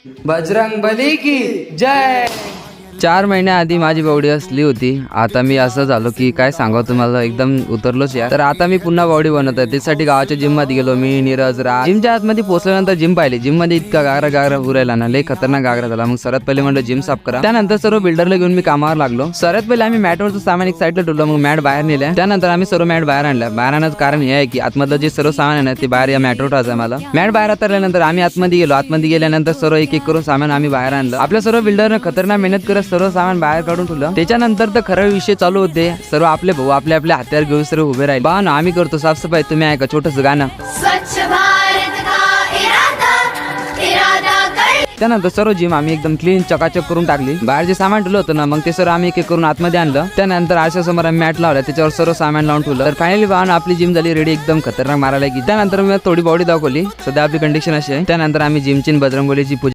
बजरंग बली की जय। 4 महिन्याआधी माझी बॉडी असली होती, आता मी असं झालो की काय सांगावं तुम्हाला, एकदम उतरलोच या। तर आता मी पुन्हा बॉडी बनवत आहे, त्यासाठी गावाच्या जिम मध्ये गेलो मी, नीरज, राज। जिमच्या आतमध्ये पोहोचल्यानंतर जिम पाहिली, जिम मध्ये इतका गागरा उरायला ना, लय खतरनाक गागरा झाला। मग सर्वात पहिले म्हणलं जिम साफ करा, त्यानंतर सर्व बिल्डरला घेऊन मी कामावर लागलो। सर्वात पहिले आम्ही मॅटवरचं सामान एक साईडला ठेवलं, मग मॅट बाहेर नेल्या, त्यानंतर आम्ही सर्व मॅट बाहेर आणल्या। बाहेर आणण्याचं कारण हे आहे की आतमधलं जे सर्व सामान आहे ना ते बाहेर या मॅटवर ठेवायचं मला। मॅट बाहेर उतरल्यानंतर आम्ही आतमध्ये गेलो, आतमध्ये गेल्यानंतर सर्व एक एक करून सामान आम्ही बाहेर आणलं। आपल्या सर्व बिल्डरने खतरनाक मेहनत करत सर्व सामान बाहेर काढून ठेवलं। त्याच्यानंतर तर खरं विषय चालू होते, सर्व आपले भाऊ आपले हत्यार घेऊन सर्व उभे राहिले। पहा ना, आम्ही करतो साफसफाई, तुम्ही ऐका छोटंसं गाणं। स्वच्छ भारत का इरादा कर। त्यानंतर सर्व जिम आम्ही एकदम क्लीन चकाचक करून टाकली। बाहेर जे सामान ठेवलं होतं ना, मग ते सर्व आम्ही एक एक करून आतमध्ये आणलं। त्यानंतर आरशासमोर आम्ही मॅट लावला, त्याच्यावर सर्व सामान लावून ठेवलं। तर फायनली पहा ना, आपली जिम झाली रेडी, एकदम खतरनाक मारायला की। त्यानंतर मी थोडी बॉडी दाखवली, सध्या आपली कंडिशन अशी आहे। त्यानंतर आम्ही जिमची बजरंगबलीची पूजा